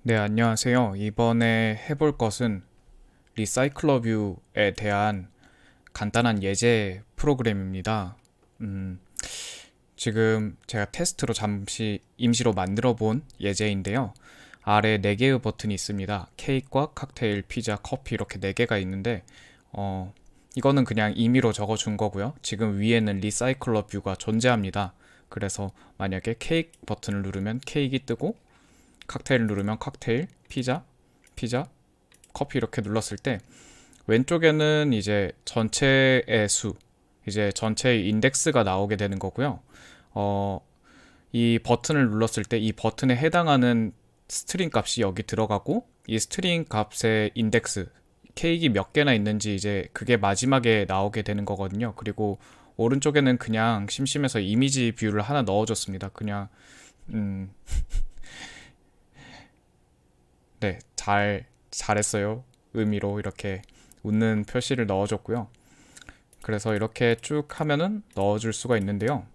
네, 안녕하세요. 이번에 해볼 것은 리사이클러 뷰에 대한 간단한 예제 프로그램입니다. 음, 지금 제가 테스트로 잠시 임시로 만들어 본 예제인데요. 아래 4개의 버튼이 있습니다. 케이크와 칵테일, 피자, 커피 이렇게 4개가 있는데 어, 이거는 그냥 임의로 적어준 거고요. 지금 위에는 리사이클러 뷰가 존재합니다. 그래서 만약에 케이크 버튼을 누르면 케이크가 뜨고 칵테일 누르면 칵테일, 피자, 커피 이렇게 눌렀을 때 왼쪽에는 이제 전체의 수, 이제 전체의 인덱스가 나오게 되는 거고요. 어, 이 버튼을 눌렀을 때 이 버튼에 해당하는 스트링 값이 여기 들어가고 이 스트링 값의 인덱스, 케이크 몇 개나 있는지 이제 그게 마지막에 나오게 되는 거거든요. 그리고 오른쪽에는 그냥 심심해서 이미지 뷰를 하나 넣어줬습니다. 그냥 음, 네, 잘했어요. 의미로 이렇게 웃는 표시를 넣어줬고요. 그래서 이렇게 쭉 하면은 넣어줄 수가 있는데요.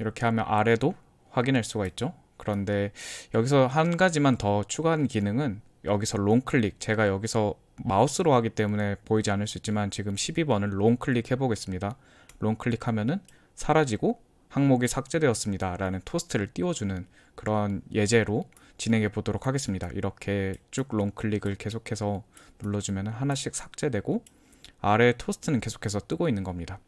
이렇게 하면 아래도 확인할 수가 있죠. 그런데 여기서 한 가지만 더 추가한 기능은 여기서 롱 클릭, 제가 여기서 마우스로 하기 때문에 보이지 않을 수 있지만 지금 12번을 롱 클릭해 보겠습니다. 롱 클릭하면은 사라지고 항목이 삭제되었습니다 라는 토스트를 띄워주는 그런 예제로 진행해 보도록 하겠습니다. 이렇게 쭉 롱 클릭을 계속해서 눌러주면 하나씩 삭제되고 아래 토스트는 계속해서 뜨고 있는 겁니다.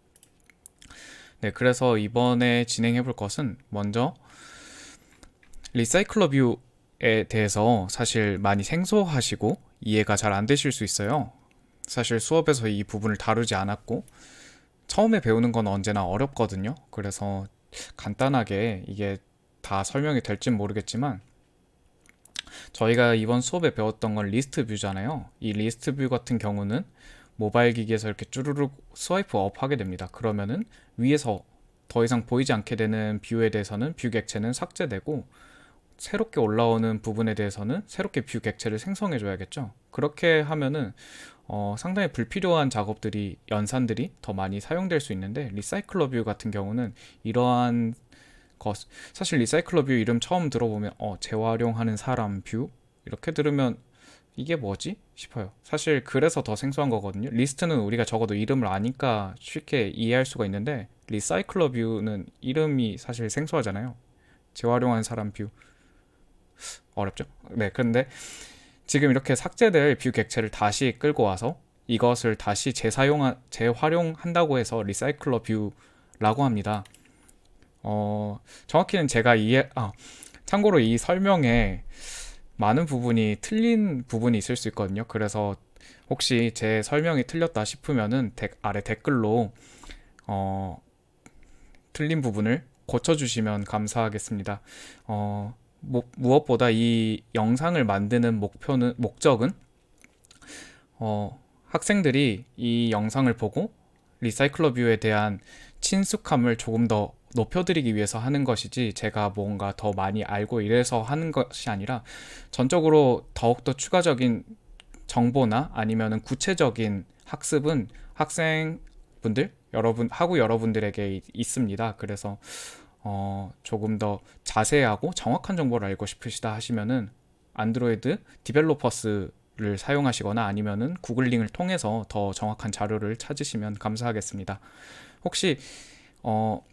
네, 그래서 이번에 진행해 볼 것은 먼저 리사이클러 뷰에 대해서 사실 많이 생소하시고 이해가 잘 안 되실 수 있어요. 사실 수업에서 이 부분을 다루지 않았고 처음에 배우는 건 언제나 어렵거든요. 그래서 간단하게 이게 다 설명이 될진 모르겠지만 저희가 이번 수업에 배웠던 건 리스트 뷰잖아요. 이 리스트 뷰 같은 경우는 모바일 기기에서 이렇게 쭈루룩 스와이프 업 하게 됩니다. 그러면은 위에서 더 이상 보이지 않게 되는 뷰에 대해서는 뷰 객체는 삭제되고 새롭게 올라오는 부분에 대해서는 새롭게 뷰 객체를 생성해 줘야겠죠. 그렇게 하면은 상당히 불필요한 작업들이 연산들이 더 많이 사용될 수 있는데 리사이클러 뷰 같은 경우는 이러한 것 사실 리사이클러 뷰 이름 처음 들어보면 재활용하는 사람 뷰 이렇게 들으면 이게 뭐지 싶어요. 사실 그래서 더 생소한 거거든요. 리스트는 우리가 적어도 이름을 아니까 쉽게 이해할 수가 있는데 리사이클러 뷰는 이름이 사실 생소하잖아요. 재활용하는 사람 뷰 어렵죠? 네, 그런데 지금 이렇게 삭제될 뷰 객체를 다시 끌고 와서 이것을 다시 재활용한다고 해서 리사이클러 뷰라고 합니다. 정확히는 참고로 이 설명에 많은 부분이 틀린 부분이 있을 수 있거든요. 그래서 혹시 제 설명이 틀렸다 싶으면은 아래 댓글로 어, 틀린 부분을 고쳐주시면 감사하겠습니다. 무엇보다 이 영상을 만드는 목적은 학생들이 이 영상을 보고 리사이클러 뷰에 대한 친숙함을 조금 더 높여드리기 위해서 하는 것이지 제가 뭔가 더 많이 알고 이래서 하는 것이 아니라 전적으로 더욱더 추가적인 정보나 아니면은 구체적인 학습은 학생분들 여러분들에게 있습니다. 그래서 조금 더 자세하고 정확한 정보를 알고 싶으시다 하시면은 안드로이드 디벨로퍼스를 사용하시거나 아니면은 구글링을 통해서 더 정확한 자료를 찾으시면 감사하겠습니다. 혹시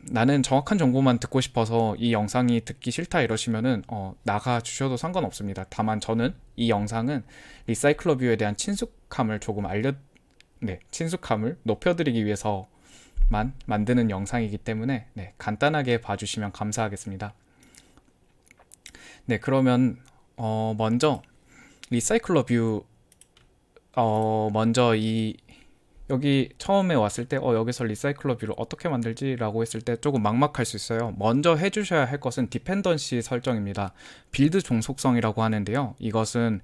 나는 정확한 정보만 듣고 싶어서 이 영상이 듣기 싫다 이러시면은 나가 주셔도 상관없습니다. 다만 저는 이 영상은 리사이클러 뷰에 대한 친숙함을 높여드리기 위해서만 만드는 영상이기 때문에 네, 간단하게 봐주시면 감사하겠습니다. 네, 그러면 먼저 리사이클러 뷰 먼저 여기 처음에 왔을 때 여기서 리사이클러 뷰를 어떻게 만들지? 라고 했을 때 조금 막막할 수 있어요. 먼저 해주셔야 할 것은 디펜던시 설정입니다. 빌드 종속성이라고 하는데요. 이것은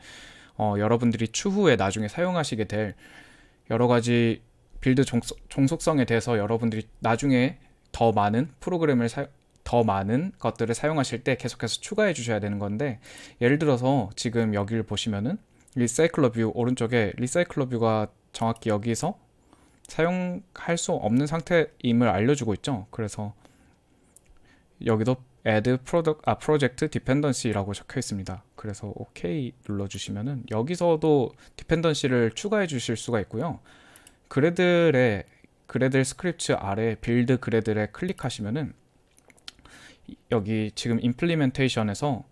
여러분들이 추후에 나중에 사용하시게 될 여러 가지 빌드 종속성에 대해서 여러분들이 나중에 더 많은 것들을 사용하실 때 계속해서 추가해 주셔야 되는 건데 예를 들어서 지금 여기를 보시면은 리사이클러 뷰 오른쪽에 리사이클러 뷰가 정확히 여기서 사용할 수 없는 상태임을 알려주고 있죠. 그래서 여기도 add project dependency라고 적혀 있습니다. 그래서 OK 눌러주시면은 여기서도 dependency를 추가해 주실 수가 있고요. 그래들 스크립트 아래 빌드 그래들에 클릭하시면은 여기 지금 임플리멘테이션에서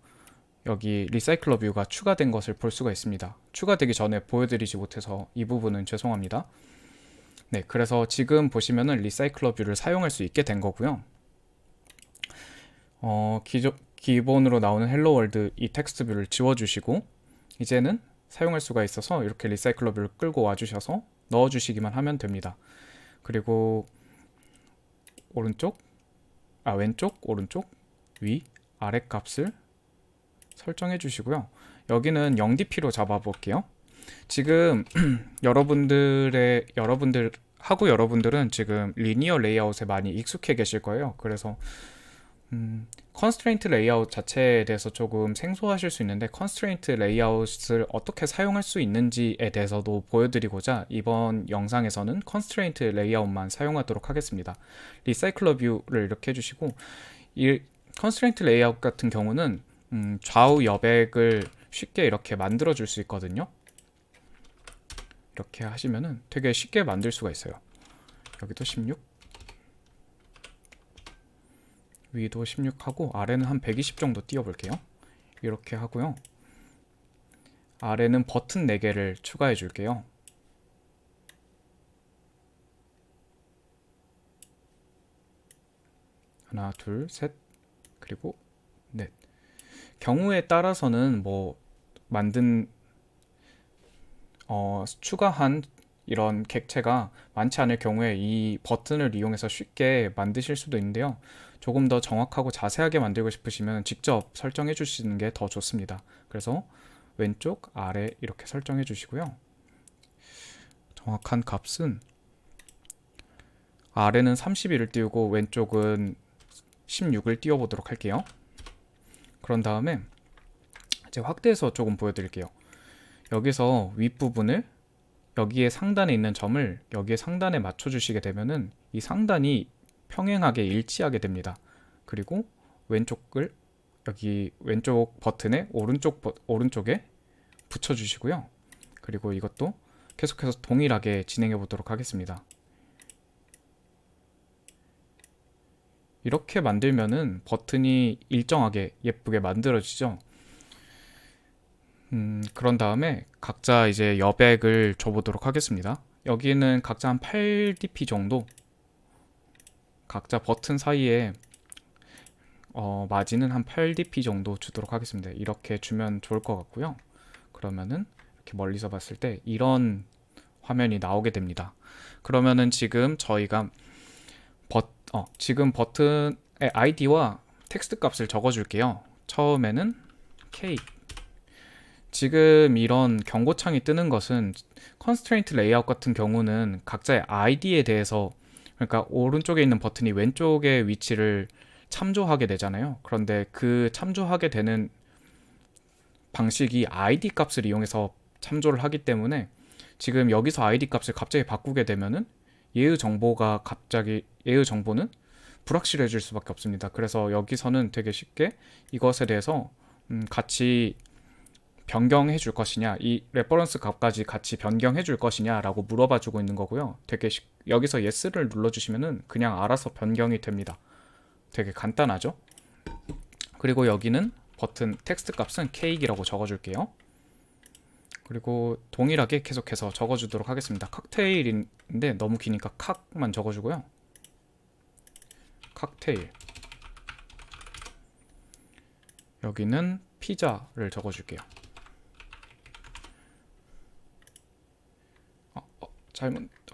여기 리사이클러 뷰가 추가된 것을 볼 수가 있습니다. 추가되기 전에 보여드리지 못해서 이 부분은 죄송합니다. 네, 그래서 지금 보시면은 리사이클러 뷰를 사용할 수 있게 된 거고요. 기본으로 나오는 헬로 월드 이 텍스트 뷰를 지워주시고 이제는 사용할 수가 있어서 이렇게 리사이클러 뷰를 끌고 와주셔서 넣어주시기만 하면 됩니다. 그리고 왼쪽, 오른쪽, 위, 아래 값을 설정해 주시고요. 여기는 0dp로 잡아 볼게요. 지금 여러분들은 지금 리니어 레이아웃에 많이 익숙해 계실 거예요. 그래서 컨스트레인트 레이아웃 자체에 대해서 조금 생소하실 수 있는데 컨스트레인트 레이아웃을 어떻게 사용할 수 있는지에 대해서도 보여드리고자 이번 영상에서는 컨스트레인트 레이아웃만 사용하도록 하겠습니다. 리사이클러 뷰를 이렇게 해주시고 이 컨스트레인트 레이아웃 같은 경우는 좌우 여백을 쉽게 이렇게 만들어 줄 수 있거든요. 이렇게 하시면은 되게 쉽게 만들 수가 있어요. 여기도 16, 위도 16 하고 아래는 한 120 정도 띄워 볼게요. 이렇게 하고요. 아래는 버튼 4개를 추가해 줄게요. 하나, 둘, 셋, 그리고 넷. 경우에 따라서는 뭐 추가한 이런 객체가 많지 않을 경우에 이 버튼을 이용해서 쉽게 만드실 수도 있는데요. 조금 더 정확하고 자세하게 만들고 싶으시면 직접 설정해 주시는 게 더 좋습니다. 그래서 왼쪽, 아래 이렇게 설정해 주시고요. 정확한 값은 아래는 31을 띄우고 왼쪽은 16을 띄워 보도록 할게요. 그런 다음에 이제 확대해서 조금 보여드릴게요. 여기서 윗부분을 여기에 상단에 있는 점을 여기에 상단에 맞춰 주시게 되면은 이 상단이 평행하게 일치하게 됩니다. 그리고 왼쪽을 여기 왼쪽 버튼의 오른쪽에 붙여 주시고요. 그리고 이것도 계속해서 동일하게 진행해 보도록 하겠습니다. 이렇게 만들면은 버튼이 일정하게 예쁘게 만들어지죠. 그런 다음에 각자 이제 여백을 줘보도록 하겠습니다. 여기는 각자 한 8dp 정도, 각자 버튼 사이에 마진은 한 8dp 정도 주도록 하겠습니다. 이렇게 주면 좋을 것 같고요. 그러면은 이렇게 멀리서 봤을 때 이런 화면이 나오게 됩니다. 그러면은 지금 저희가 지금 버튼의 아이디와 텍스트 값을 적어줄게요. 처음에는 K. 지금 이런 경고창이 뜨는 것은 컨스트레인트 레이아웃 같은 경우는 각자의 아이디에 대해서, 그러니까 오른쪽에 있는 버튼이 왼쪽의 위치를 참조하게 되잖아요. 그런데 그 참조하게 되는 방식이 아이디 값을 이용해서 참조를 하기 때문에 지금 여기서 아이디 값을 갑자기 바꾸게 되면은 예의 정보는 불확실해질 수밖에 없습니다. 그래서 여기서는 되게 쉽게 이것에 대해서 같이 변경해 줄 것이냐, 이 레퍼런스 값까지 같이 변경해 줄 것이냐 라고 물어봐 주고 있는 거고요. 여기서 yes를 눌러주시면은 그냥 알아서 변경이 됩니다. 되게 간단하죠? 그리고 여기는 버튼 텍스트 값은 cake이라고 적어줄게요. 그리고 동일하게 계속해서 적어주도록 하겠습니다. 칵테일인데 너무 기니까 칵만 적어주고요. 칵테일. 여기는 피자를 적어줄게요.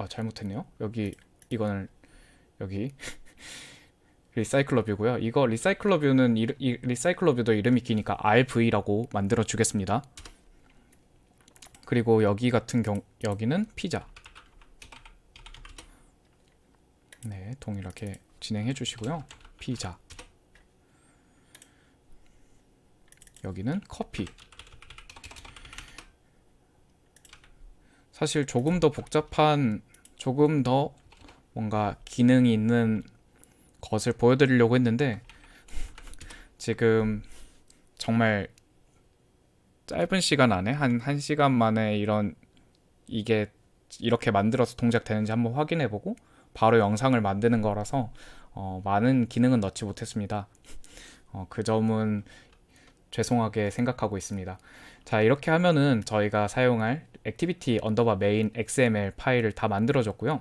잘못했네요. 여기 리사이클러 뷰고요. 이거 리사이클러 뷰는 리사이클러 뷰도 이름이 기니까 RV라고 만들어 주겠습니다. 그리고 여기는 피자. 네, 동일하게 진행해 주시고요. 피자. 여기는 커피. 사실 조금 더 뭔가 기능이 있는 것을 보여드리려고 했는데 지금 정말 짧은 시간 안에 한 1시간 만에 이게 이렇게 만들어서 동작되는지 한번 확인해보고 바로 영상을 만드는 거라서 많은 기능은 넣지 못했습니다. 그 점은 죄송하게 생각하고 있습니다. 자, 이렇게 하면은 저희가 사용할 activity underbar main xml 파일을 다 만들어줬고요.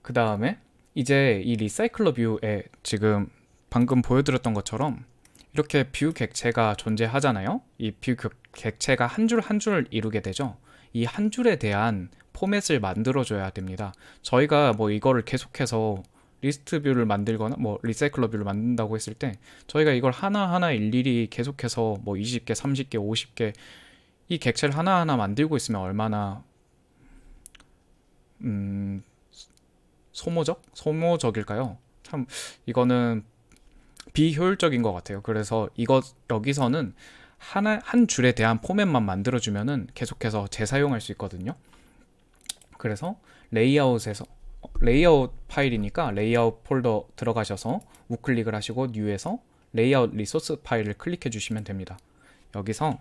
그 다음에 이제 이 리사이클러 뷰에 지금 방금 보여드렸던 것처럼 이렇게 뷰 객체가 존재하잖아요. 이 뷰 객체가 한 줄 한 줄 이루게 되죠. 이 한 줄에 대한 포맷을 만들어줘야 됩니다. 저희가 뭐 이거를 계속해서 리스트 뷰를 만들거나 뭐 리사이클러 뷰를 만든다고 했을 때 저희가 이걸 하나하나 일일이 계속해서 뭐 20개, 30개, 50개 이 객체를 하나하나 만들고 있으면 얼마나 소모적일까요? 참 이거는 비효율적인 것 같아요. 그래서 여기서는 한 줄에 대한 포맷만 만들어주면은 계속해서 재사용할 수 있거든요. 그래서 레이아웃 파일이니까 레이아웃 폴더 들어가셔서 우클릭을 하시고 뉴에서 레이아웃 리소스 파일을 클릭해 주시면 됩니다. 여기서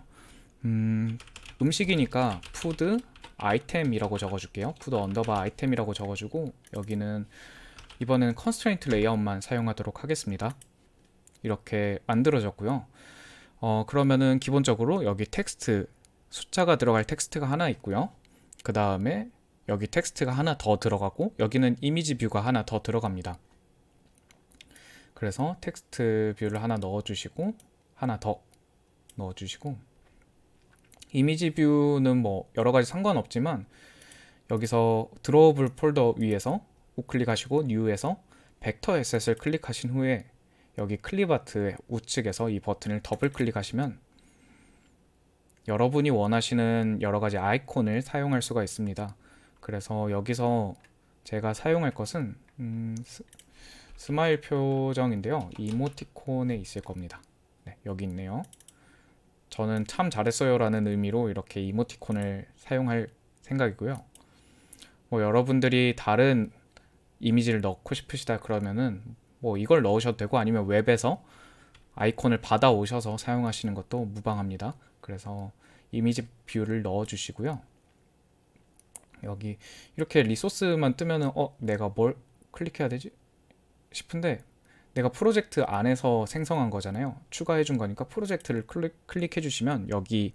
음식이니까 푸드 아이템이라고 적어줄게요. 푸드 언더바 아이템이라고 적어주고 여기는 이번엔 컨스트레인트 레이아웃만 사용하도록 하겠습니다. 이렇게 만들어졌고요. 그러면은 기본적으로 여기 텍스트 숫자가 들어갈 텍스트가 하나 있고요. 그 다음에 여기 텍스트가 하나 더 들어가고 여기는 이미지 뷰가 하나 더 들어갑니다. 그래서 텍스트 뷰를 하나 넣어주시고 하나 더 넣어주시고 이미지 뷰는 뭐 여러가지 상관없지만 여기서 드로우블 폴더 위에서 우클릭하시고 뉴에서 벡터 에셋을 클릭하신 후에 여기 클립아트의 우측에서 이 버튼을 더블 클릭하시면 여러분이 원하시는 여러가지 아이콘을 사용할 수가 있습니다. 그래서 여기서 제가 사용할 것은 스마일 표정인데요. 이모티콘에 있을 겁니다. 네, 여기 있네요. 저는 참 잘했어요 라는 의미로 이렇게 이모티콘을 사용할 생각이고요. 뭐 여러분들이 다른 이미지를 넣고 싶으시다 그러면은 뭐 이걸 넣으셔도 되고 아니면 웹에서 아이콘을 받아 오셔서 사용하시는 것도 무방합니다. 그래서 이미지 뷰를 넣어 주시고요. 여기 이렇게 리소스만 뜨면은 내가 뭘 클릭해야 되지 싶은데 내가 프로젝트 안에서 생성한 거잖아요. 추가해 준 거니까 프로젝트를 클릭해 주시면 여기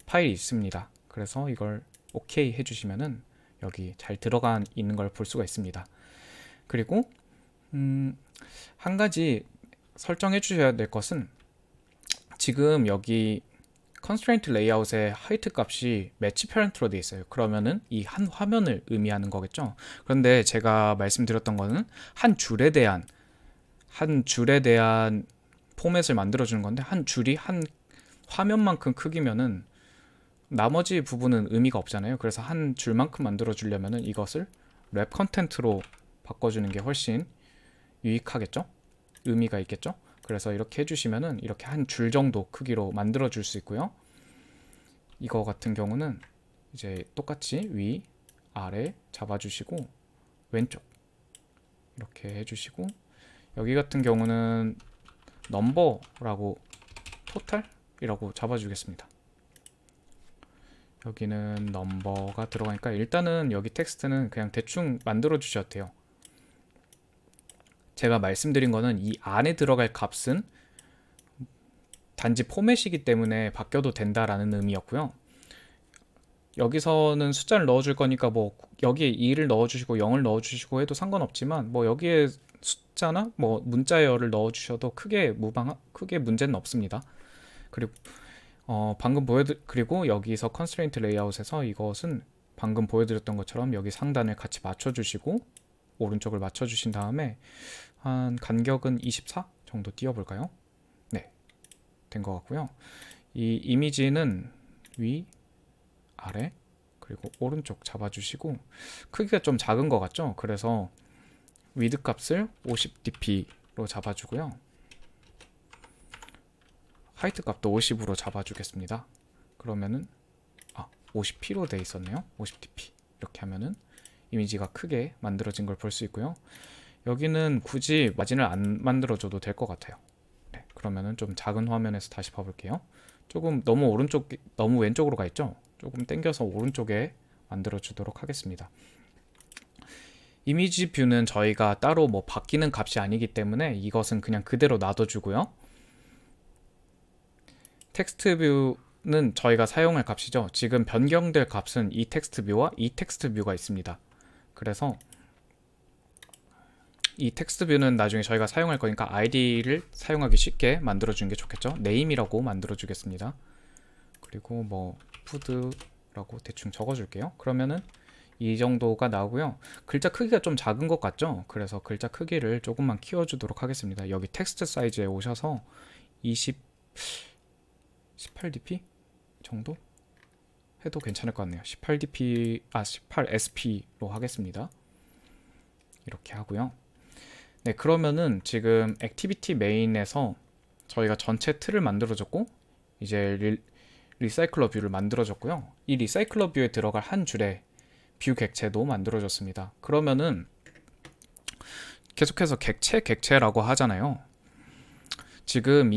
파일이 있습니다. 그래서 이걸 오케이 해 주시면은 여기 잘 들어가 있는 걸 볼 수가 있습니다. 그리고 한 가지 설정해 주셔야 될 것은 지금 여기 constraint layout의 height 값이 match parent로 되어 있어요. 그러면은 이 한 화면을 의미하는 거겠죠. 그런데 제가 말씀드렸던 거는 한 줄에 대한 포맷을 만들어 주는 건데 한 줄이 한 화면만큼 크기면은 나머지 부분은 의미가 없잖아요. 그래서 한 줄만큼 만들어 주려면은 이것을 랩 컨텐트로 바꿔주는 게 훨씬 유익하겠죠? 의미가 있겠죠? 그래서 이렇게 해주시면은 이렇게 한 줄 정도 크기로 만들어 줄 수 있고요. 이거 같은 경우는 이제 똑같이 위, 아래 잡아주시고 왼쪽 이렇게 해주시고 여기 같은 경우는 넘버라고 토탈이라고 잡아주겠습니다. 여기는 넘버가 들어가니까 일단은 여기 텍스트는 그냥 대충 만들어 주셔도 돼요. 제가 말씀드린 거는 이 안에 들어갈 값은 단지 포맷이기 때문에 바뀌어도 된다라는 의미였고요. 여기서는 숫자를 넣어줄 거니까 뭐 여기에 2를 넣어주시고 0을 넣어주시고 해도 상관없지만 뭐 여기에 숫자나 뭐 문자열을 넣어주셔도 크게 문제는 없습니다. 그리고 그리고 여기서 constraint layout에서 이것은 방금 보여드렸던 것처럼 여기 상단을 같이 맞춰주시고 오른쪽을 맞춰주신 다음에 한 간격은 24 정도 띄워볼까요? 네, 된 것 같고요. 이 이미지는 위, 아래, 그리고 오른쪽 잡아주시고 크기가 좀 작은 것 같죠? 그래서 위드 값을 50dp로 잡아주고요. 하이트 값도 50으로 잡아주겠습니다. 그러면은 50p로 돼 있었네요. 50dp 이렇게 하면은 이미지가 크게 만들어진 걸 볼 수 있고요. 여기는 굳이 마진을 안 만들어줘도 될 것 같아요. 네, 그러면은 좀 작은 화면에서 다시 봐볼게요. 조금 너무 너무 왼쪽으로 가 있죠? 조금 당겨서 오른쪽에 만들어 주도록 하겠습니다. 이미지 뷰는 저희가 따로 뭐 바뀌는 값이 아니기 때문에 이것은 그냥 그대로 놔둬주고요. 텍스트 뷰는 저희가 사용할 값이죠. 지금 변경될 값은 이 텍스트 뷰와 이 텍스트 뷰가 있습니다. 그래서 이 텍스트 뷰는 나중에 저희가 사용할 거니까 아이디를 사용하기 쉽게 만들어 주는 게 좋겠죠. 네임이라고 만들어 주겠습니다. 그리고 뭐 푸드라고 대충 적어 줄게요. 그러면은 이 정도가 나오고요. 글자 크기가 좀 작은 것 같죠? 그래서 글자 크기를 조금만 키워주도록 하겠습니다. 여기 텍스트 사이즈에 오셔서 18dp 정도 해도 괜찮을 것 같네요. 18sp로 하겠습니다. 이렇게 하고요. 네, 그러면은 지금 액티비티 메인에서 저희가 전체 틀을 만들어줬고 이제 리사이클러 뷰를 만들어줬고요. 이 리사이클러 뷰에 들어갈 한 줄의 뷰 객체도 만들어줬습니다. 그러면은 계속해서 객체라고 하잖아요. 지금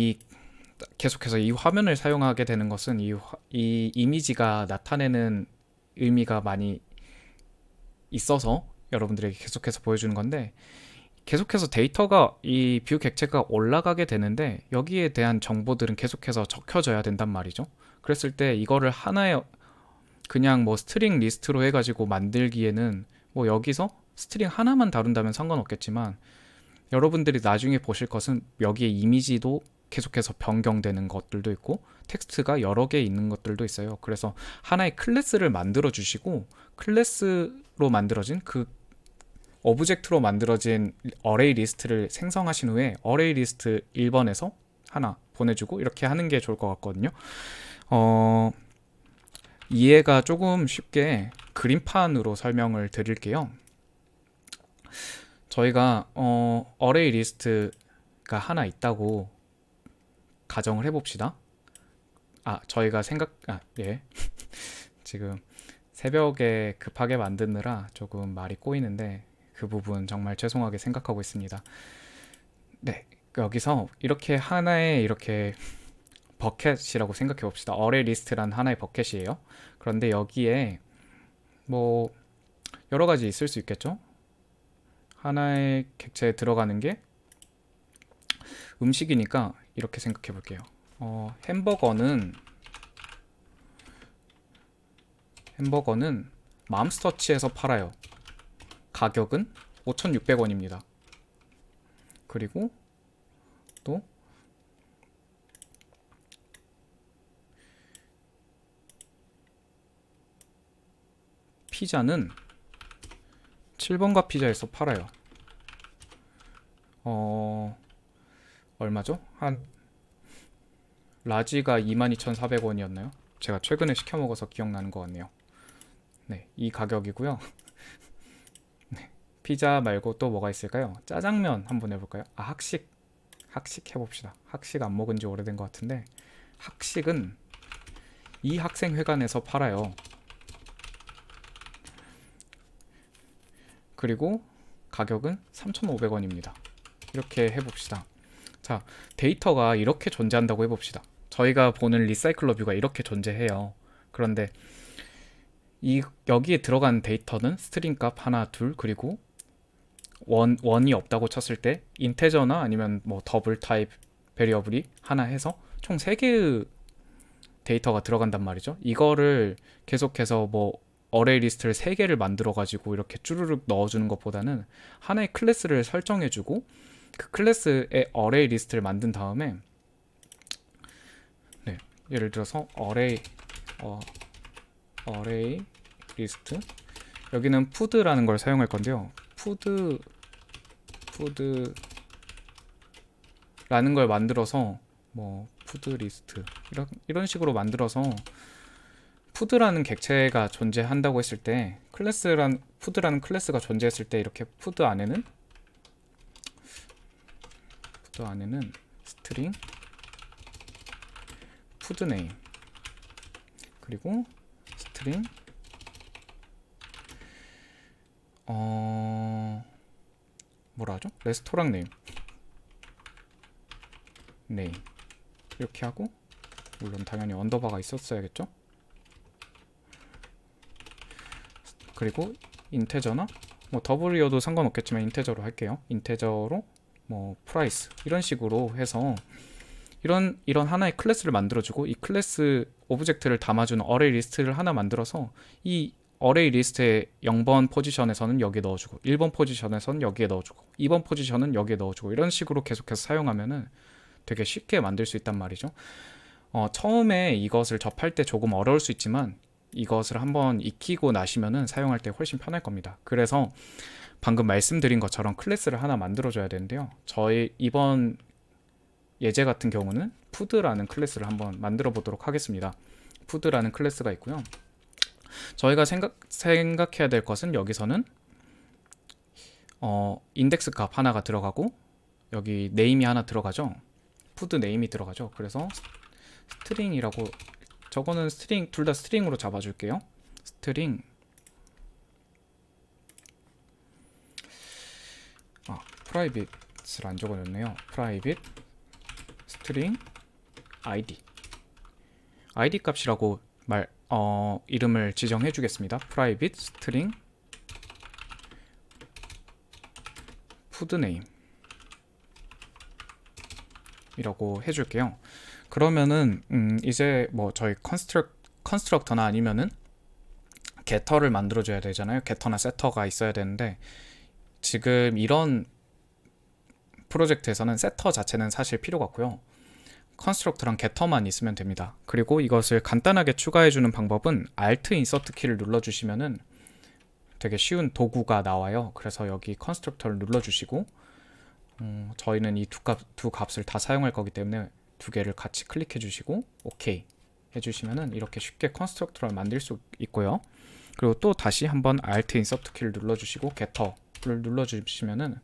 계속해서 이 화면을 사용하게 되는 것은 이 이미지가 나타내는 의미가 많이 있어서 여러분들에게 계속해서 보여주는 건데, 계속해서 데이터가 이 뷰 객체가 올라가게 되는데 여기에 대한 정보들은 계속해서 적혀져야 된단 말이죠. 그랬을 때 이거를 하나의 그냥 뭐 스트링 리스트로 해가지고 만들기에는 뭐 여기서 스트링 하나만 다룬다면 상관없겠지만, 여러분들이 나중에 보실 것은 여기에 이미지도 계속해서 변경되는 것들도 있고 텍스트가 여러 개 있는 것들도 있어요. 그래서 하나의 클래스를 만들어 주시고 클래스로 만들어진 그 오브젝트로 만들어진 어레이 리스트를 생성하신 후에 어레이 리스트 1번에서 하나 보내주고 이렇게 하는 게 좋을 것 같거든요. 이해가 조금 쉽게 그림판으로 설명을 드릴게요. 저희가 어레이 리스트가 하나 있다고 가정을 해봅시다. 저희가 예. 지금 새벽에 급하게 만드느라 조금 말이 꼬이는데 그 부분 정말 죄송하게 생각하고 있습니다. 네, 여기서 이렇게 하나의 이렇게 버켓이라고 생각해 봅시다. 어레이 리스트란 하나의 버켓이에요. 그런데 여기에 뭐 여러 가지 있을 수 있겠죠? 하나의 객체에 들어가는 게 음식이니까 이렇게 생각해 볼게요. 햄버거는 맘스터치에서 팔아요. 가격은 5,600원입니다. 그리고 또 피자는 7번가 피자에서 팔아요. 얼마죠? 라지가 22,400원이었나요? 제가 최근에 시켜 먹어서 기억나는 것 같네요. 네, 이 가격이고요. 네, 피자 말고 또 뭐가 있을까요? 짜장면 한번 해볼까요? 학식 해봅시다. 학식 안 먹은 지 오래된 것 같은데, 학식은 이 학생회관에서 팔아요. 그리고 가격은 3,500원입니다. 이렇게 해봅시다. 자, 데이터가 이렇게 존재한다고 해봅시다. 저희가 보는 리사이클러 뷰가 이렇게 존재해요. 그런데 여기에 들어간 데이터는 스트링 값 하나, 둘, 그리고 원이 없다고 쳤을 때 인테저나 아니면 뭐 더블 타입 베리어블이 하나 해서 총 3개의 데이터가 들어간단 말이죠. 이거를 계속해서 뭐 어레이 리스트를 3개를 만들어 가지고 이렇게 쭈르륵 넣어주는 것보다는 하나의 클래스를 설정해주고 그 클래스의 어레이 리스트를 만든 다음에, 네, 예를 들어서 어레이 리스트, 여기는 푸드라는 걸 사용할 건데요. 푸드라는 걸 만들어서 뭐 푸드 리스트 이런 식으로 만들어서 푸드라는 객체가 존재한다고 했을 때, 푸드라는 클래스가 존재했을 때 이렇게 푸드 안에는 스트링 푸드 네임 그리고 스트링 뭐라 하죠? 레스토랑 네임 이렇게 하고, 물론 당연히 언더바가 있었어야겠죠? 그리고 인테저나 뭐 더블이어도 상관없겠지만 인테저로 할게요. 인테저로 뭐 프라이스 이런 식으로 해서 이런 하나의 클래스를 만들어주고, 이 클래스 오브젝트를 담아주는 어레이 리스트를 하나 만들어서 이 어레이 리스트의 0번 포지션에서는 여기에 넣어주고, 1번 포지션에서는 여기에 넣어주고, 2번 포지션은 여기에 넣어주고, 이런 식으로 계속해서 사용하면은 되게 쉽게 만들 수 있단 말이죠. 처음에 이것을 접할 때 조금 어려울 수 있지만 이것을 한번 익히고 나시면은 사용할 때 훨씬 편할 겁니다. 그래서 방금 말씀드린 것처럼 클래스를 하나 만들어줘야 되는데요. 저희 이번 예제 같은 경우는 푸드라는 클래스를 한번 만들어 보도록 하겠습니다. 푸드라는 클래스가 있고요. 저희가 생각해야 될 것은 여기서는 인덱스 값 하나가 들어가고, 여기 네임이 하나 들어가죠. 푸드 네임이 들어가죠. 그래서 스트링이라고, 저거는 스트링, 둘 다 스트링으로 잡아줄게요. 스트링 프라이빗을 안 적어줬네요. 프라이빗 스트링 id 값이라고 이름을 지정해 주겠습니다. private string food name 이라고 해줄게요. 그러면은 이제 뭐 저희 컨스트럭터나 아니면은 게터를 만들어줘야 되잖아요. 게터나 세터가 있어야 되는데, 지금 이런 프로젝트에서는 세터 자체는 사실 필요가 없고요. 컨스트럭터랑 게터만 있으면 됩니다. 그리고 이것을 간단하게 추가해주는 방법은 Alt 인서트 키를 눌러주시면은 되게 쉬운 도구가 나와요. 그래서 여기 컨스트럭터를 눌러주시고, 저희는 이 두 값을 다 사용할 거기 때문에 두 개를 같이 클릭해 주시고 OK 해주시면은 이렇게 쉽게 컨스트럭터를 만들 수 있고요. 그리고 또 다시 한번 Alt 인서트 키를 눌러주시고 게터를 눌러주시면은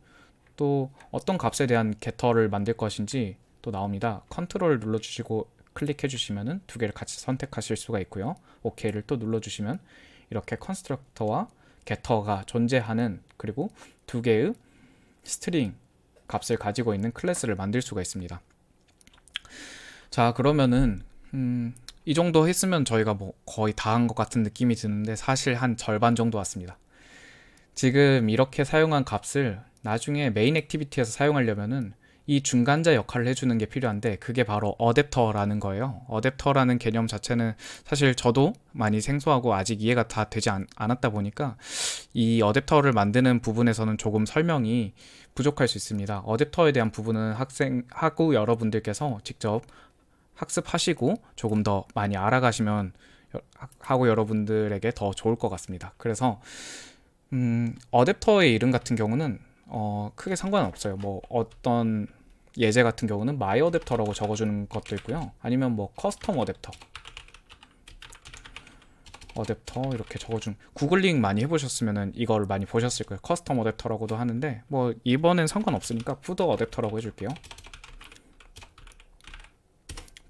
또 어떤 값에 대한 게터를 만들 것인지 또 나옵니다. 컨트롤을 눌러주시고 클릭해 주시면은 두 개를 같이 선택하실 수가 있고요. OK를 또 눌러주시면 이렇게 컨스트럭터와 게터가 존재하는, 그리고 두 개의 스트링 값을 가지고 있는 클래스를 만들 수가 있습니다. 자, 그러면은 이 정도 했으면 저희가 뭐 거의 다 한 것 같은 느낌이 드는데, 사실 한 절반 정도 왔습니다. 지금 이렇게 사용한 값을 나중에 메인 액티비티에서 사용하려면은 이 중간자 역할을 해주는 게 필요한데, 그게 바로 어댑터라는 거예요. 어댑터라는 개념 자체는 사실 저도 많이 생소하고 아직 이해가 다 되지 않았다 보니까 이 어댑터를 만드는 부분에서는 조금 설명이 부족할 수 있습니다. 어댑터에 대한 부분은 학구 여러분들께서 직접 학습하시고 조금 더 많이 알아가시면 하고 여러분들에게 더 좋을 것 같습니다. 그래서 어댑터의 이름 같은 경우는 크게 상관은 없어요. 뭐 어떤 예제 같은 경우는 my 어댑터라고 적어주는 것도 있고요. 아니면 뭐 커스텀 어댑터 이렇게 적어준, 구글링 많이 해보셨으면 이걸 많이 보셨을 거예요. 커스텀 어댑터라고도 하는데 뭐 이번엔 상관없으니까 푸드 어댑터라고 해줄게요.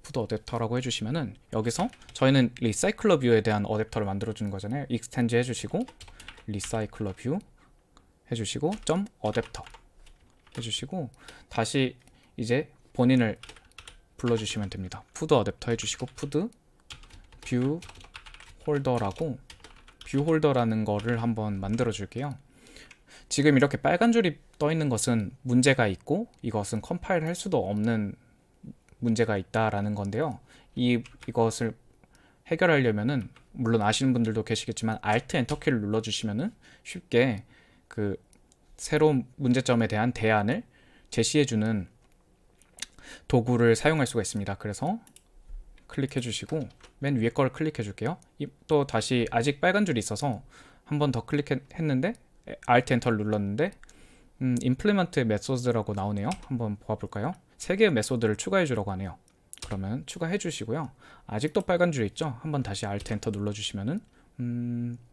푸드 어댑터라고 해주시면은 여기서 저희는 리사이클러 뷰에 대한 어댑터를 만들어주는 거잖아요. 익스텐드 해주시고 리사이클러 뷰 해주시고 점 어댑터 해주시고 다시 이제 본인을 불러주시면 됩니다. 푸드 어댑터 해주시고 푸드 뷰 홀더라고, 뷰 홀더라는 거를 한번 만들어 줄게요. 지금 이렇게 빨간 줄이 떠 있는 것은 문제가 있고 이것은 컴파일 할 수도 없는 문제가 있다라는 건데요. 이것을 해결하려면은, 물론 아시는 분들도 계시겠지만 Alt 엔터 키를 눌러주시면은 쉽게 그 새로운 문제점에 대한 대안을 제시해주는 도구를 사용할 수가 있습니다. 그래서 클릭해 주시고 맨 위에 거를 클릭해 줄게요. 또 다시 아직 빨간 줄이 있어서 한 번 더 클릭했는데 Alt 엔터를 눌렀는데 implement methods라고 나오네요. 한번 보아볼까요? 세 개의 메소드를 추가해 주라고 하네요. 그러면 추가해 주시고요. 아직도 빨간 줄 있죠? 한번 다시 Alt 엔터 눌러 주시면은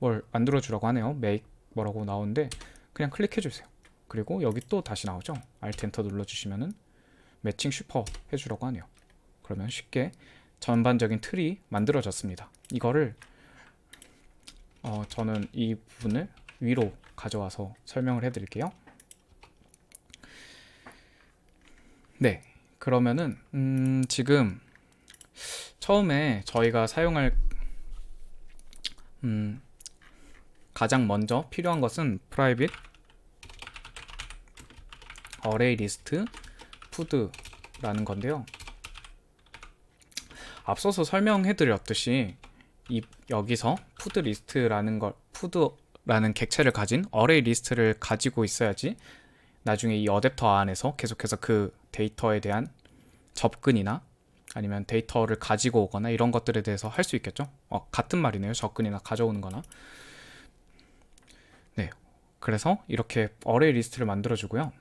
뭘 만들어 주라고 하네요. make 뭐라고 나오는데 그냥 클릭해 주세요. 그리고 여기 또 다시 나오죠? Alt 엔터 눌러 주시면은 매칭 슈퍼 해 주라고 하네요. 그러면 쉽게 전반적인 틀이 만들어졌습니다. 이거를 저는 이 부분을 위로 가져와서 설명을 해드릴게요. 네, 그러면은 지금 처음에 저희가 사용할 음, 가장 먼저 필요한 것은 private array list food라는 건데요. 앞서서 설명해 드렸듯이 여기서 푸드 리스트라는 걸 푸드라는 객체를 가진 어레이 리스트를 가지고 있어야지 나중에 이 어댑터 안에서 계속해서 그 데이터에 대한 접근이나 아니면 데이터를 가지고 오거나 이런 것들에 대해서 할 수 있겠죠. 같은 말이네요. 접근이나 가져오는 거나. 네. 그래서 이렇게 어레이 리스트를 만들어 주고요.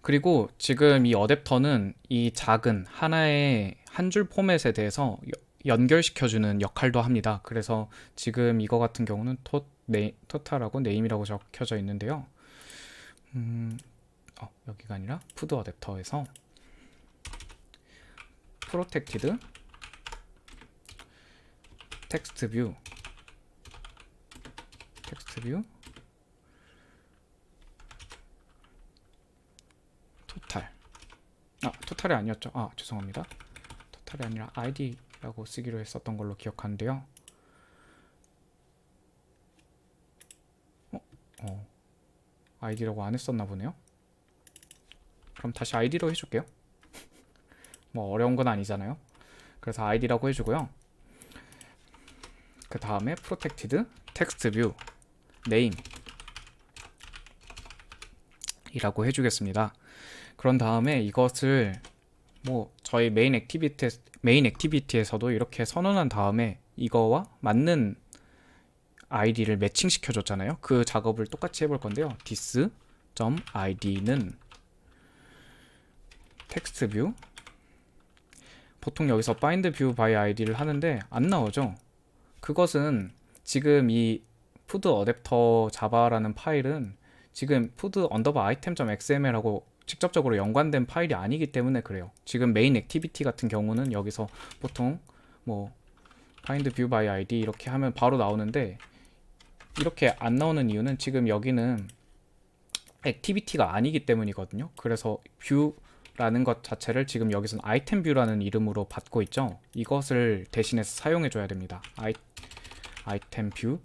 그리고 지금 이 어댑터는 이 작은 하나의 한 줄 포맷에 대해서 연결시켜주는 역할도 합니다. 그래서 지금 이거 같은 경우는 토탈하고 네임이라고 적혀져 있는데요. 여기가 아니라 푸드 어댑터에서 프로텍티드 텍스트 뷰 토탈 토탈이 아니었죠. 죄송합니다. 토탈이 아니라 id라고 쓰기로 했었던 걸로 기억하는데요. id라고 안 했었나 보네요. 그럼 다시 id로 해줄게요. 뭐 어려운 건 아니잖아요. 그래서 id라고 해주고요. 그 다음에 protected text view name 이라고 해주겠습니다. 그런 다음에 이것을 뭐 저희 메인 액티비티에서도 이렇게 선언한 다음에 이거와 맞는 id를 매칭 시켜줬잖아요. 그 작업을 똑같이 해볼 건데요. this.id는 text view 보통 여기서 find view by id를 하는데 안 나오죠. 그것은 지금 이 food adapter java라는 파일은 지금 food underbar item.xml하고 직접적으로 연관된 파일이 아니기 때문에 그래요. 지금 메인 액티비티 같은 경우는 여기서 보통 뭐 find view by id 이렇게 하면 바로 나오는데 이렇게 안 나오는 이유는 지금 여기는 액티비티가 아니기 때문이거든요. 그래서 뷰라는 것 자체를 지금 여기서는 아이템 뷰라는 이름으로 받고 있죠. 이것을 대신해서 사용해 줘야 됩니다. 아이템 뷰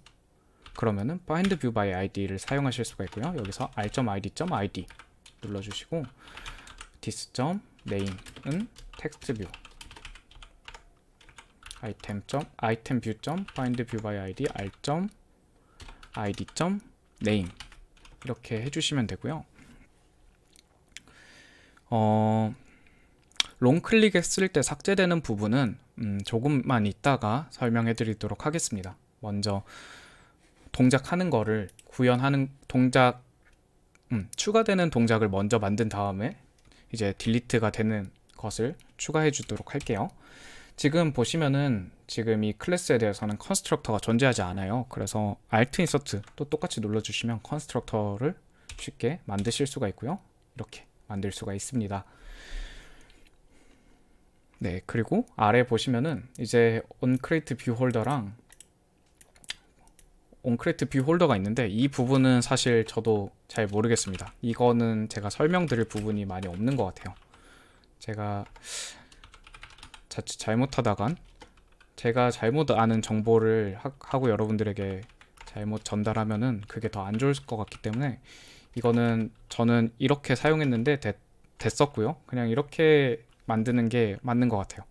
그러면은 find view by id를 사용하실 수가 있고요. 여기서 r.id.id 눌러주시고 this.name은 text view item view find view by id r.id.name 이렇게 해주시면 되고요. 롱클릭 했을 때 삭제되는 부분은 조금만 있다가 설명해 드리도록 하겠습니다. 먼저 동작하는 거를 구현하는 동작 추가되는 동작을 먼저 만든 다음에 이제 딜리트가 되는 것을 추가해 주도록 할게요. 지금 보시면은 지금 이 클래스에 대해서는 컨스트럭터가 존재하지 않아요. 그래서 Alt 인서트 또 똑같이 눌러주시면 컨스트럭터를 쉽게 만드실 수가 있고요. 이렇게 만들 수가 있습니다. 네, 그리고 아래 보시면은 이제 onCreate view holder랑 onCreate view holder가 있는데 이 부분은 사실 저도 잘 모르겠습니다. 이거는 제가 설명드릴 부분이 많이 없는 것 같아요. 제가 자칫 잘못하다간 제가 잘못 아는 정보를 하고 여러분들에게 잘못 전달하면은 그게 더 안 좋을 것 같기 때문에 이거는 저는 이렇게 사용했는데 됐었고요. 그냥 이렇게 만드는 게 맞는 것 같아요.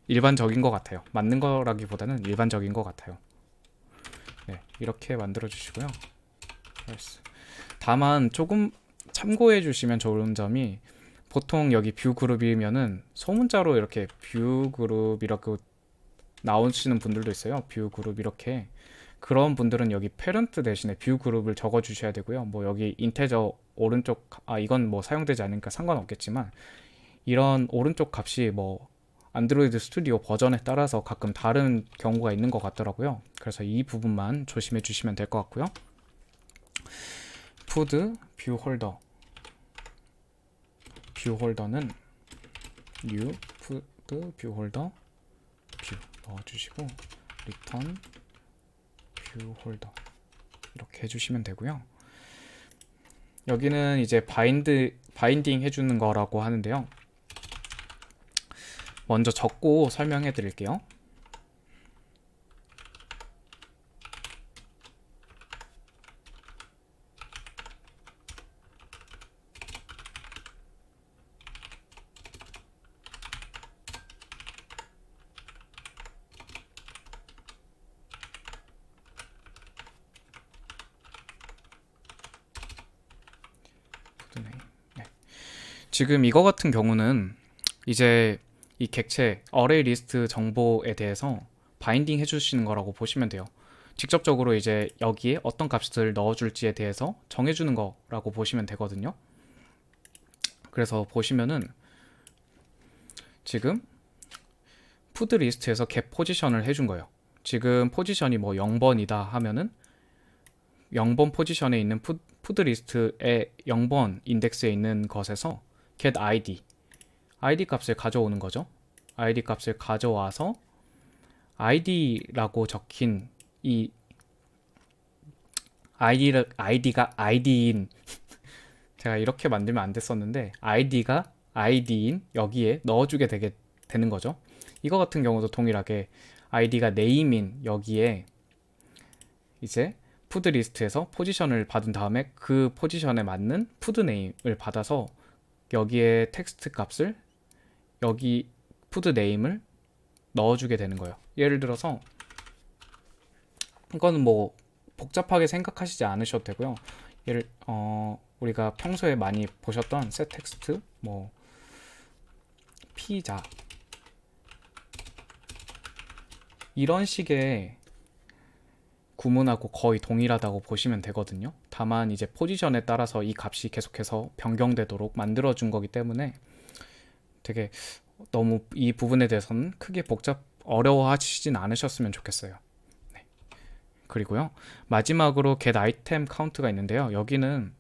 일반적인 것 같아요. 맞는 거라기보다는 일반적인 것 같아요. 네, 이렇게 만들어 주시고요. 다만 조금 참고해 주시면 좋은 점이 보통 여기 뷰 그룹이면은 소문자로 이렇게 뷰 그룹이라고 나오시는 분들도 있어요. 뷰 그룹 이렇게 그런 분들은 여기 페런트 대신에 뷰 그룹을 적어 주셔야 되고요. 뭐 여기 인테저 오른쪽 이건 뭐 사용되지 않으니까 상관없겠지만 이런 오른쪽 값이 뭐 안드로이드 스튜디오 버전에 따라서 가끔 다른 경우가 있는 것 같더라고요. 그래서 이 부분만 조심해 주시면 될 것 같고요. 푸드 뷰 홀더 뷰홀더는 new 푸드 뷰홀더 뷰 넣어주시고 return 뷰홀더 이렇게 해주시면 되고요. 여기는 이제 바인딩 해주는 거라고 하는데요. 먼저 적고 설명해 드릴게요. 네. 지금 이거 같은 경우는 이제 이 객체 어레이 리스트 정보에 대해서 바인딩 해주시는 거라고 보시면 돼요. 직접적으로 이제 여기에 어떤 값을 넣어줄지에 대해서 정해주는 거라고 보시면 되거든요. 그래서 보시면은 지금 푸드 리스트에서 겟 포지션을 해준 거예요. 지금 포지션이 뭐 0번이다 하면은 0번 포지션에 있는 푸드 리스트의 0번 인덱스에 있는 것에서 get id 값을 가져오는 거죠. id 값을 가져와서 id라고 적힌 이 id가 id인 제가 이렇게 만들면 안 됐었는데 id가 id인 여기에 넣어주게 되는 거죠. 이거 같은 경우도 동일하게 id가 name인 여기에 이제 푸드 리스트에서 포지션을 받은 다음에 그 포지션에 맞는 푸드 네임을 받아서 여기에 텍스트 값을 여기 푸드 네임을 넣어주게 되는 거예요. 예를 들어서 이거는 뭐 복잡하게 생각하시지 않으셔도 되고요. 우리가 평소에 많이 보셨던 set 텍스트 뭐 피자 이런 식의 구문하고 거의 동일하다고 보시면 되거든요. 다만 이제 포지션에 따라서 이 값이 계속해서 변경되도록 만들어준 거기 때문에 되게 너무 이 부분에 대해서는 크게 어려워하시진 않으셨으면 좋겠어요. 네. 그리고요 마지막으로 get item count가 있는데요. 여기는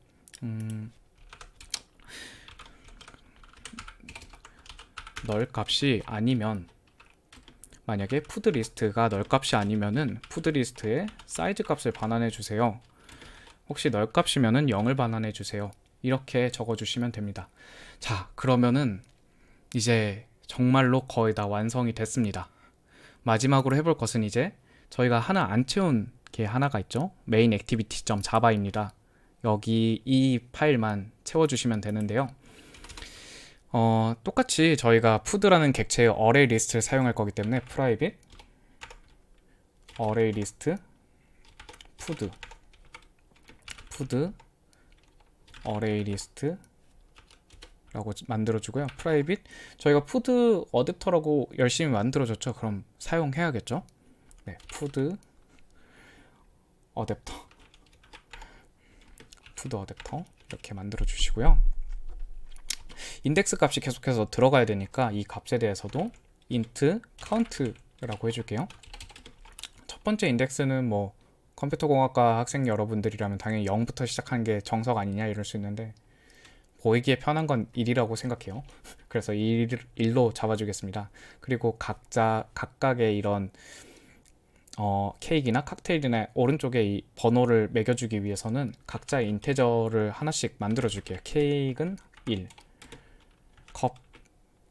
널 값이 아니면 만약에 푸드 리스트가 널 값이 아니면은 푸드 리스트에 사이즈 값을 반환해 주세요. 혹시 널 값이면은 0을 반환해 주세요. 이렇게 적어 주시면 됩니다. 자, 그러면은 이제 정말로 거의 다 완성이 됐습니다. 마지막으로 해볼 것은 이제 저희가 하나 안 채운 게 하나가 있죠. main activity.java입니다. 여기 이 파일만 채워주시면 되는데요. 똑같이 저희가 푸드라는 객체의 어레이 리스트를 사용할 거기 때문에 private 어레이 리스트 푸드 어레이 리스트 라고 만들어주고요. private 저희가 푸드 어댑터라고 열심히 만들어줬죠. 그럼 사용해야겠죠. 네, 푸드 어댑터 이렇게 만들어 주시고요. 인덱스 값이 계속해서 들어가야 되니까 이 값에 대해서도 int count라고 해줄게요. 첫 번째 인덱스는 뭐 컴퓨터공학과 학생 여러분들이라면 당연히 0부터 시작하는 게 정석 아니냐 이럴 수 있는데 보이기에 편한 건 1이라고 생각해요. 그래서 1로 잡아주겠습니다. 그리고 각각의 이런 케이크나 칵테일이나 오른쪽에 이 번호를 매겨주기 위해서는 각자의 인테저를 하나씩 만들어 줄게요. 케이크는 1,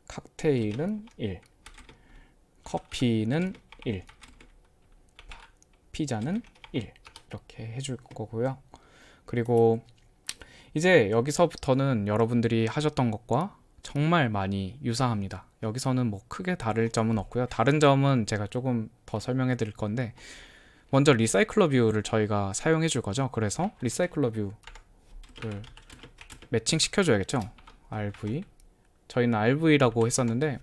칵테일은 1, 커피는 1, 피자는 1 이렇게 해줄 거고요. 그리고 이제 여기서부터는 여러분들이 하셨던 것과 정말 많이 유사합니다. 여기서는 뭐 크게 다를 점은 없고요. 다른 점은 제가 조금 더 설명해 드릴 건데 먼저 리사이클러 뷰를 저희가 사용해 줄 거죠. 그래서 리사이클러 뷰를 매칭 시켜줘야겠죠. RV 저희는 RV라고 했었는데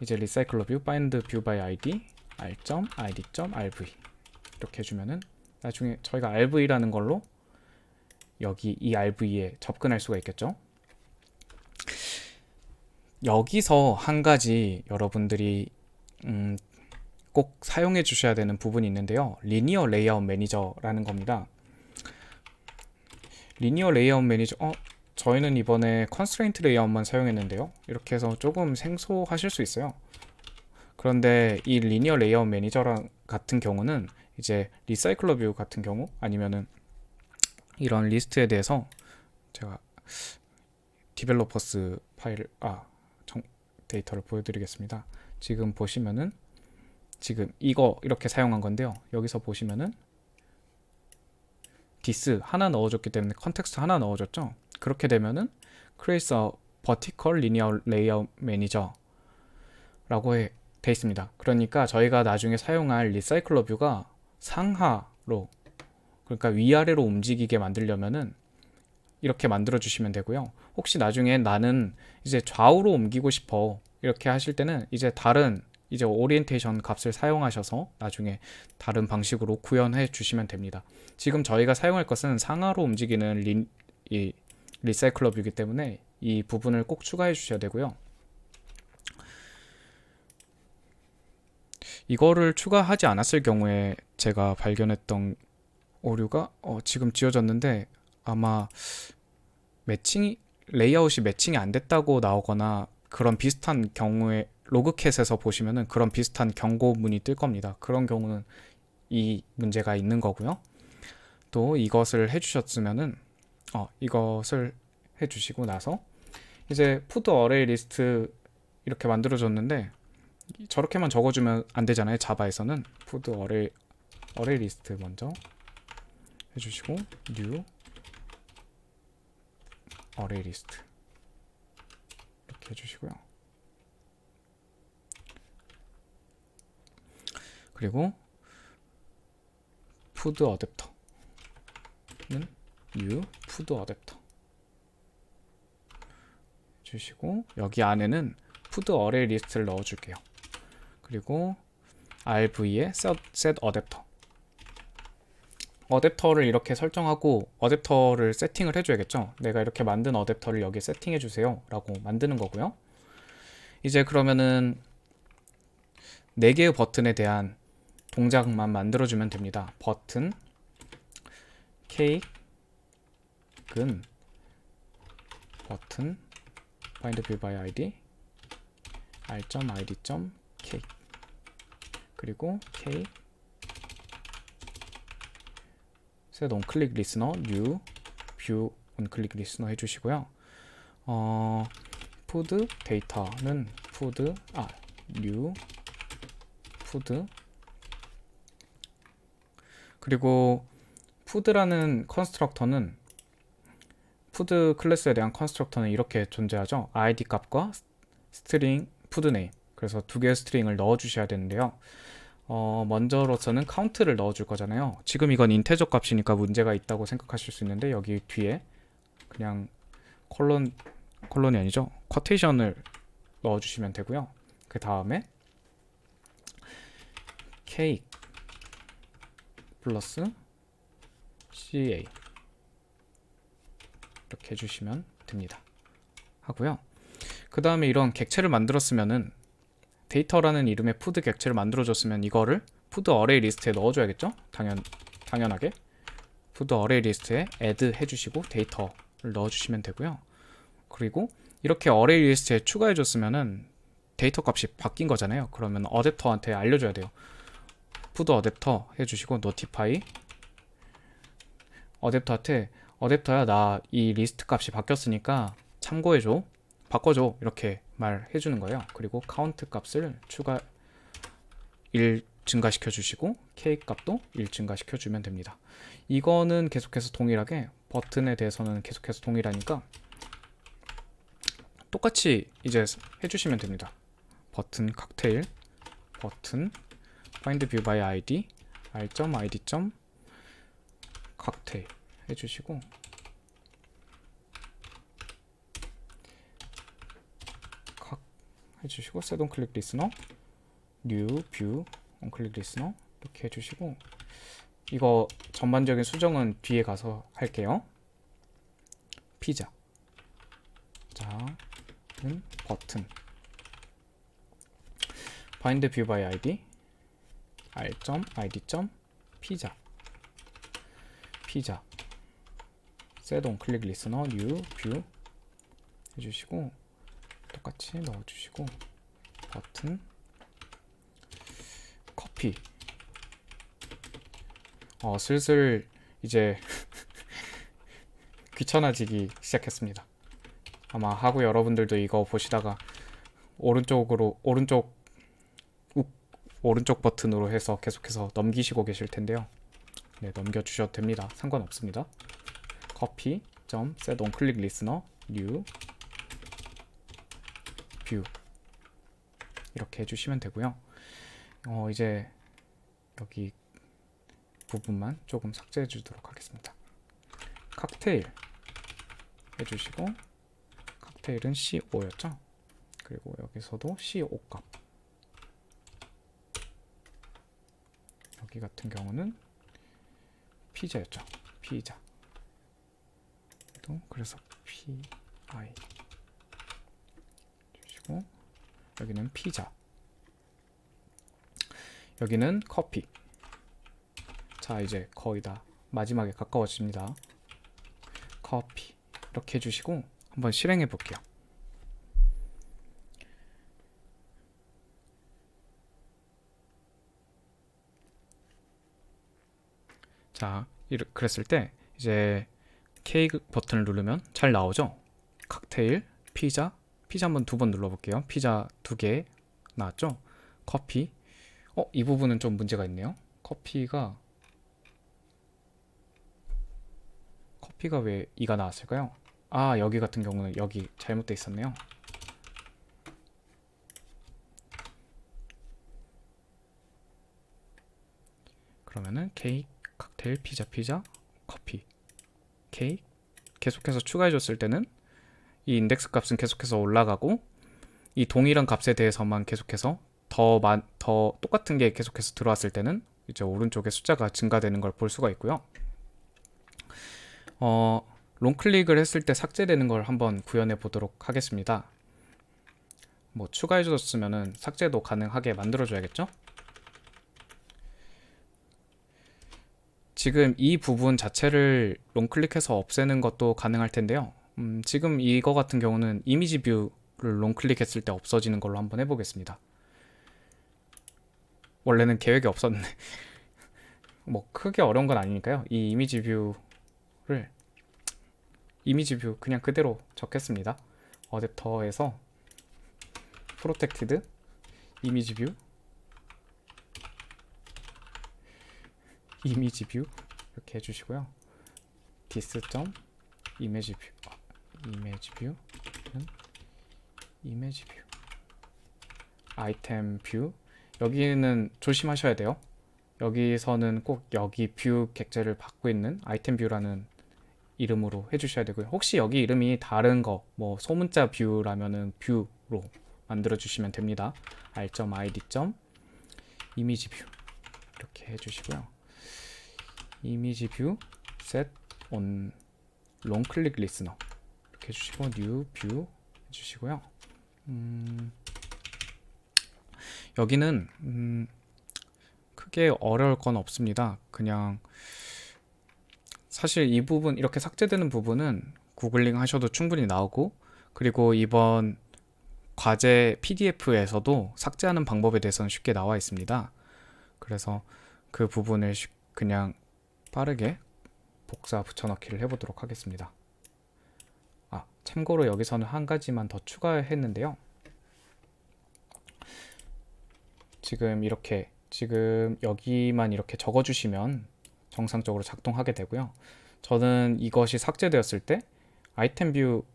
이제 리사이클러 뷰 find view by id r.id.rv 이렇게 해주면은 나중에 저희가 RV라는 걸로 여기 이 RV에 접근할 수가 있겠죠. 여기서 한 가지 여러분들이 꼭 사용해 주셔야 되는 부분이 있는데요. 리니어 레이아웃 매니저라는 겁니다. 리니어 레이아웃 매니저 저희는 이번에 컨스트레인트 레이아웃만 사용했는데요. 이렇게 해서 조금 생소하실 수 있어요. 그런데 이 리니어 레이아웃 매니저 같은 경우는 이제 리사이클러 뷰 같은 경우 아니면은 이런 리스트에 대해서 제가 디벨로퍼스 파일을 데이터를 보여드리겠습니다. 지금 보시면은 지금 이거 이렇게 사용한 건데요. 여기서 보시면은 디스 하나 넣어줬기 때문에 컨텍스트 하나 넣어줬죠. 그렇게 되면은 create a vertical linear layout manager 라고 돼 있습니다. 그러니까 저희가 나중에 사용할 리사이클러 뷰가 상하로, 그러니까 위아래로 움직이게 만들려면은 이렇게 만들어 주시면 되고요. 혹시 나중에 나는 이제 좌우로 옮기고 싶어 이렇게 하실 때는 이제 다른 이제 오리엔테이션 값을 사용하셔서 나중에 다른 방식으로 구현해 주시면 됩니다. 지금 저희가 사용할 것은 상하로 움직이는 이 리사이클러 뷰이기 때문에 이 부분을 꼭 추가해 주셔야 되고요. 이거를 추가하지 않았을 경우에 제가 발견했던 오류가 지금 지워졌는데 아마 레이아웃이 매칭이 안 됐다고 나오거나 그런 비슷한 경우에 로그캣에서 보시면은 그런 비슷한 경고문이 뜰 겁니다. 그런 경우는 이 문제가 있는 거고요. 또 이것을 해주셨으면은 이것을 해주시고 나서 이제 푸드 어레이 리스트 이렇게 만들어줬는데 저렇게만 적어주면 안 되잖아요. 자바에서는 푸드 어레이 리스트 먼저 해주시고 new 어레이 리스트 이렇게 해주시고요. 그리고 푸드 어댑터는 new 푸드 어댑터 주시고 여기 안에는 푸드 어레이 리스트를 넣어줄게요. 그리고 rv에 set 어댑터 어댑터를 이렇게 설정하고 어댑터를 세팅을 해줘야겠죠. 내가 이렇게 만든 어댑터를 여기에 세팅해 주세요 라고 만드는 거고요. 이제 그러면은 4개의 버튼에 대한 동작만 만들어주면 됩니다. 버튼 케이크는 버튼 find view by id r.id.cake 그리고 cake set on click listener new view on click listener 해주시고요. food 데이터는 food new food 그리고 푸드라는 컨스트럭터는 푸드 클래스에 대한 컨스트럭터는 이렇게 존재하죠. id 값과 스트링 푸드 네임 그래서 2개의 스트링을 넣어 주셔야 되는데요. 먼저로서는 카운트를 넣어 줄 거잖아요. 지금 이건 인테저 값이니까 문제가 있다고 생각하실 수 있는데 여기 뒤에 그냥 콜론이 아니죠. 쿼테이션을 넣어 주시면 되고요. 그 다음에 cake 플러스 ca 이렇게 해주시면 됩니다. 하고요. 그 다음에 이런 객체를 만들었으면은 데이터라는 이름의 푸드 객체를 만들어줬으면 이거를 푸드 어레이 리스트에 넣어줘야겠죠? 당연하게 푸드 어레이 리스트에 add 해주시고 데이터를 넣어주시면 되고요. 그리고 이렇게 어레이 리스트에 추가해줬으면은 데이터 값이 바뀐 거잖아요. 그러면 어댑터한테 알려줘야 돼요. 푸드 어댑터 해주시고 notify 어댑터한테 어댑터야 나 이 리스트 값이 바뀌었으니까 참고해줘 바꿔줘 이렇게 말해주는 거예요. 그리고 카운트 값을 1 증가시켜 주시고 케이크 값도 1 증가시켜 주면 됩니다. 이거는 계속해서 동일하게 버튼에 대해서는 계속해서 동일하니까 똑같이 이제 해주시면 됩니다. 버튼 칵테일 버튼 find view by id r.id. 칵테일 해주시고 해주시고 set on click listener new view on click listener 이렇게 해주시고 이거 전반적인 수정은 뒤에 가서 할게요. 피자 자는 버튼 find view by id r.id. 피자 set on click listener new view 해주시고 똑같이 넣어주시고 버튼 커피 슬슬 이제 귀찮아지기 시작했습니다. 아마 하고 여러분들도 이거 보시다가 오른쪽 버튼으로 해서 계속해서 넘기시고 계실 텐데요. 네, 넘겨주셔도 됩니다. 상관없습니다. copy, set on click listener, new, view 이렇게 해주시면 되고요. 이제 여기 부분만 조금 삭제해 주도록 하겠습니다. 칵테일 해주시고, 칵테일은 CO 였죠. 그리고 여기서도 CO 값, 여기 같은 경우는 피자였죠. 피자. 또 그래서 PI 주시고, 여기는 피자, 여기는 커피. 자, 이제 거의 다 마지막에 가까워집니다. 커피 이렇게 해주시고 한번 실행해 볼게요. 자, 그랬을 때 이제 K 버튼을 누르면 잘 나오죠. 칵테일, 피자 한번 2번 눌러볼게요. 피자 2개 나왔죠. 커피, 이 부분은 좀 문제가 있네요. 커피가 왜 2가 나왔을까요? 아, 여기 같은 경우는 여기 잘못돼 있었네요. 그러면은 케이크, 칵테일, 피자, 커피, 케이크 계속해서 추가해줬을 때는 이 인덱스 값은 계속해서 올라가고, 이 동일한 값에 대해서만 계속해서 더 똑같은 게 계속해서 들어왔을 때는 이제 오른쪽에 숫자가 증가되는 걸 볼 수가 있고요. 롱클릭을 했을 때 삭제되는 걸 한번 구현해 보도록 하겠습니다. 뭐 추가해 줬으면은 삭제도 가능하게 만들어 줘야겠죠? 지금 이 부분 자체를 롱클릭해서 없애는 것도 가능할 텐데요. 지금 이거 같은 경우는 이미지 뷰를 롱클릭했을 때 없어지는 걸로 한번 해보겠습니다. 원래는 계획이 없었는데 뭐 크게 어려운 건 아니니까요. 이 이미지 뷰 그냥 그대로 적겠습니다. 어댑터에서 프로텍티드 이미지 뷰 이렇게 해주시고요. this.image 뷰는 이미지 뷰 아이템 뷰, 여기는 조심하셔야 돼요. 여기서는 꼭 여기 뷰 객체를 받고 있는 아이템 뷰라는 이름으로 해주셔야 되고요. 혹시 여기 이름이 다른 거, 뭐 소문자 뷰라면은 뷰로 만들어 주시면 됩니다. r.id. 이미지 뷰 이렇게 해주시고요. 이미지 뷰 set on long click listener 이렇게 해주시고 new view 해주시고요. 여기는 크게 어려울 건 없습니다. 그냥 사실 이 부분, 이렇게 삭제되는 부분은 구글링 하셔도 충분히 나오고, 그리고 이번 과제 PDF에서도 삭제하는 방법에 대해서는 쉽게 나와 있습니다. 그래서 그 부분을 그냥 빠르게 복사 붙여넣기를 해보도록 하겠습니다. 참고로 여기서는 한 가지만 더 추가했는데요. 지금 여기만 이렇게 적어주시면 정상적으로 작동하게 되고요. 저는 이것이 삭제되었을 때 아이템 뷰,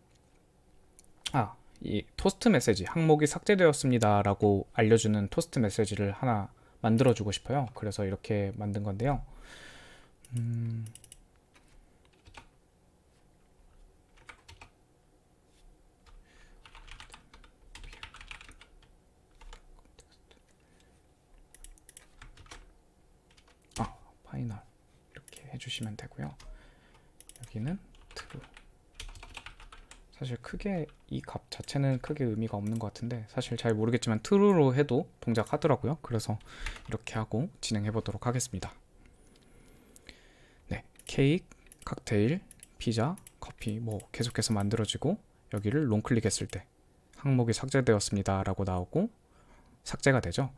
이 토스트 메시지, 항목이 삭제되었습니다 라고 알려주는 토스트 메시지를 하나 만들어주고 싶어요. 그래서 이렇게 만든 건데요. 파이널 이렇게 해주시면 되고요. 여기는 true. 사실 크게 이 값 자체는 크게 의미가 없는 것 같은데, 사실 잘 모르겠지만 true로 해도 동작하더라고요. 그래서 이렇게 하고 진행해 보도록 하겠습니다. 네, 케이크, 칵테일, 피자, 커피 뭐 계속해서 만들어지고, 여기를 롱클릭했을 때 항목이 삭제되었습니다 라고 나오고 삭제가 되죠.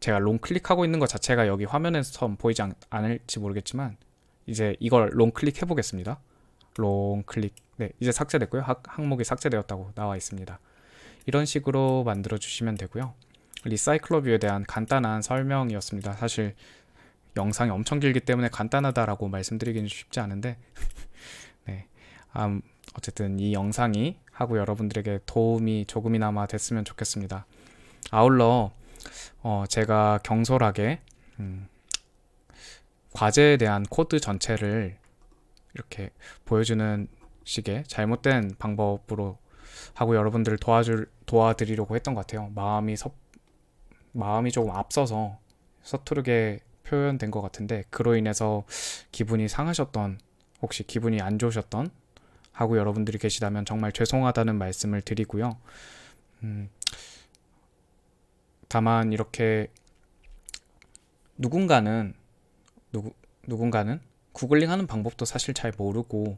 제가 롱클릭하고 있는 것 자체가 여기 화면에서 보이지 않을지 모르겠지만, 이제 이걸 롱클릭 해보겠습니다. 롱 클릭. 네, 이제 삭제됐고요. 항목이 삭제되었다고 나와 있습니다. 이런 식으로 만들어 주시면 되고요. 리사이클러 뷰에 대한 간단한 설명이었습니다. 사실 영상이 엄청 길기 때문에 간단하다라고 말씀드리기는 쉽지 않은데 네, 어쨌든 이 영상이 하고 여러분들에게 도움이 조금이나마 됐으면 좋겠습니다. 아울러 제가 경솔하게 과제에 대한 코드 전체를 이렇게 보여주는 식의 잘못된 방법으로 하고 여러분들을 도와드리려고 했던 것 같아요. 마음이 조금 앞서서 서투르게 표현된 것 같은데 그로 인해서 기분이 상하셨던, 혹시 기분이 안 좋으셨던 하고 여러분들이 계시다면 정말 죄송하다는 말씀을 드리고요. 음, 다만 이렇게 누군가는 누군가는 구글링 하는 방법도 사실 잘 모르고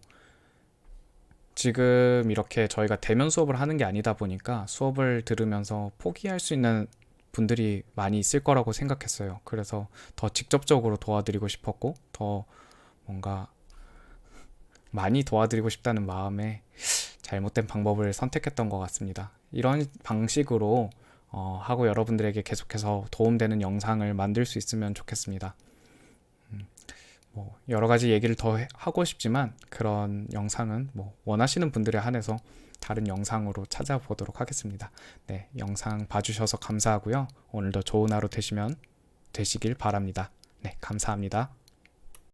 지금 이렇게 저희가 대면 수업을 하는 게 아니다 보니까 수업을 들으면서 포기할 수 있는 분들이 많이 있을 거라고 생각했어요. 그래서 더 직접적으로 도와드리고 싶었고 더 뭔가 많이 도와드리고 싶다는 마음에 잘못된 방법을 선택했던 것 같습니다. 이런 방식으로 하고 여러분들에게 계속해서 도움되는 영상을 만들 수 있으면 좋겠습니다. 뭐 여러 가지 얘기를 더 하고 싶지만 그런 영상은 뭐 원하시는 분들에 한해서 다른 영상으로 찾아보도록 하겠습니다. 네, 영상 봐주셔서 감사하고요. 오늘도 좋은 하루 되시길 바랍니다. 네, 감사합니다.